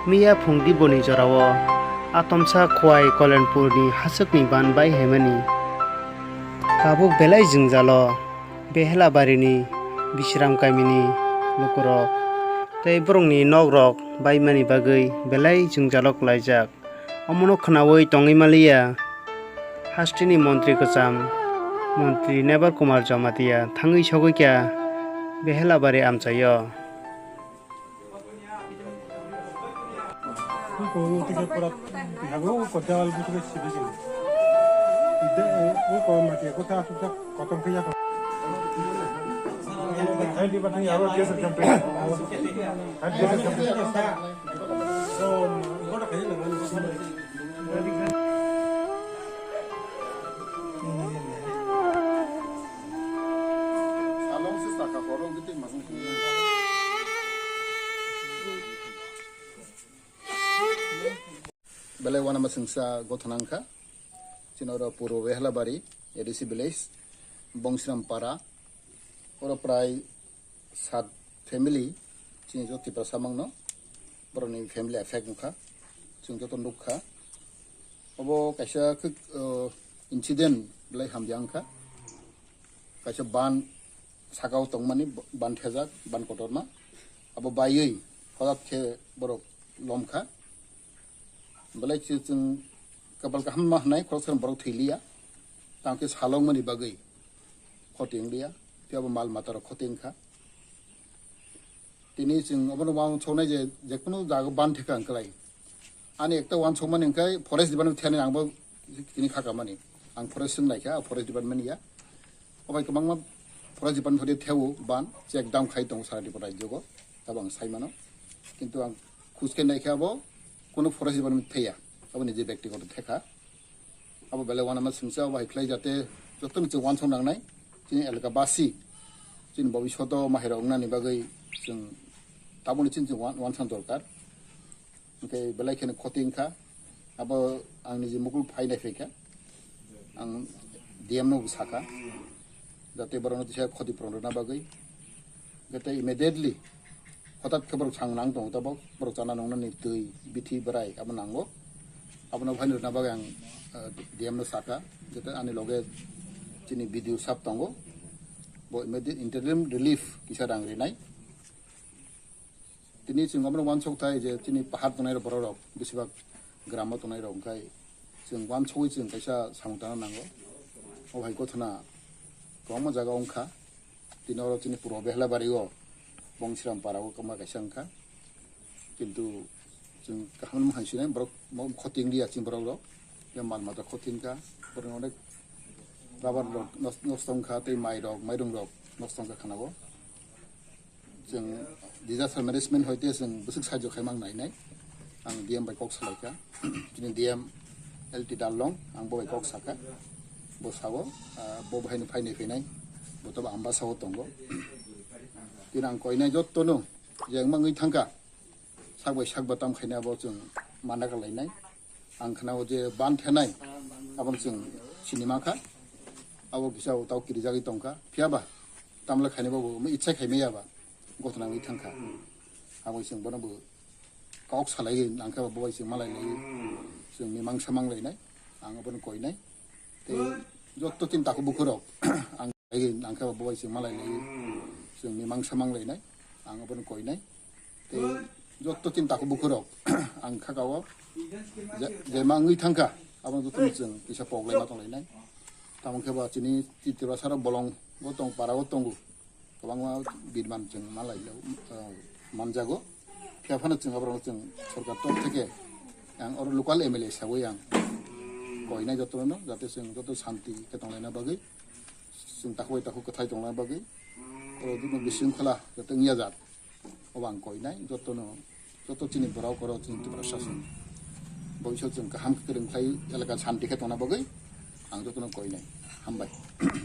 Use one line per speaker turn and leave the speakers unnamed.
Mia phungdi boni jorawo atomsa khwai Kolenpurni hasukni ban bai hemani kabuk belai jingjalo behelabarini Bisram kaimini lukurok tei borongni nogrok baimani bagui belai jingjalo klaijak omono khnawi tongui malia hastini montri kocham montri Nebar Kumar Jamatia thangui sogui kya behelabari amchayo
Belai wana masingsa gotanangka cinora puro Behelabari edisi village Bongsram para ora prai 7 family cini joti prasamangno boroni family effect mukha chung joto nukha obo kaisa incident belai hamjangka kaisa ban sakau tongmani ban thejak ban kotorma abo bayui khodat khe borok lomkha belai chung kapal kaham mah nai khosran borok thilia tangke salong mani bagai khoting dia tiaba mal matar khoting kha tini chung obono wang chonai je jekunu jaga ban theka anklai ani ekta wan chomani angkai forest department thani angbo tini khaka mani ang forest sing naikha forest department ya obai kamangma forest department thodi theu ban check down khai tong sara dipora jogo tabang saimano kintu ang khuske naikha bo কোনো forest department থেয়া আবার নিজে ব্যক্তিগত থেকা আবার বেলে ওয়ান আমার সিংসা বা হিফ্লাই যাতে যত নিচে ওয়ান সং নাংনাই যিনি এলাকাবাসী যিনি ভবিষ্যৎ মাহের অংনানি বাগৈ जों তাবনি চিন ওয়ান সং দরকার ओमफ्राय बेलाय खेने खतिंखा आबो आंनि जे मुकुल फायनाय फैखा आं डिएम नो साखा जाते बरनो दिसा खति प्रनना बागै जाते इमिडिएटलि हठाৎ खबर सांनां दं तब बर जाना नंनानि दै बिथि बराय आबो नांगो आबनो फाइन रना बागै आं डिएम नो साखा जाते आनि लगे जिनि भिडिअ साब दंगो बो इमिडिएट इंटरिम रिलीफ किसा रांग्रिनाय তিনি जों आबनो वान सौथाय जे तिनि पाहाड़ तनाय बररक बेसेबाग ग्राम तनाय रक ओंखाय जों वान सौय जों कायसा सामताना नांगो अहाय गथना गम जागा अंखा तिनर तिनि पुरो बेहलाबारिओ बंसिराम पाराओ कमा कायसा अंखा किन्तु जों गाहाम हानसिनाय बरक खतिं दिया चिं बरक बे माल माता खतिंका बरन अनेक राबार नस्तंखा तै माइरं रक नस्तंखा खानागो जों disaster management hoite जों busuk sajo khaimang nainai ang DM bai kok salaika jini DM LT Dalong ang bo bai kok saka bo sago bo bhaini phaini phainai bo to amba sago tongo tinang koinai jottono jeng mangui thangka sakbai sakbatam khaina bo जों manaka lainai ang khanao je ban thenai abang जों cinema kha abo kisao tau kiri jagi tongka phiaba tamla khaini bo mo ichai khaimai aba गथना बै थांखा आबै जों बनबो गाव सालाय नांखा बबाय जों मालाय लay जों मिमां सामां लायनाय आं बन कयनाय ते जत्त तिन ताखौ बुखरक आं लाय नांखा बबाय जों मालाय लay जों मिमां सामां लायनाय आं बन कयनाय ते जत्त तिन ताखौ बुखरक आं खागाव जे मांगै थांखा आबन जत्त जों किसा पगलाय मा तंलायनाय तामंखबा तिनि तितिबा सारा बलं गतं पाराव तंगु गोबां बिदमान जों मालाय मानजागो फियाफानो जों आब्रानो जों सरकार तब থেকে आं और लोकल एमएलए हिसाबै आं गयनाय जतनो जाते जों जत शान्ति केतंलायना बागै जों ताखौ कथाय दंना बागै और दिनो बिसिंखला जत निया जात अबां गयनाय जतनो जत चिनि बराव कर चिनि प्रशासन भविष्यत जों गाहाम खोरोंथाय एलाका शान्ति केतंना बागै आं जतनो गयनाय हामबाय।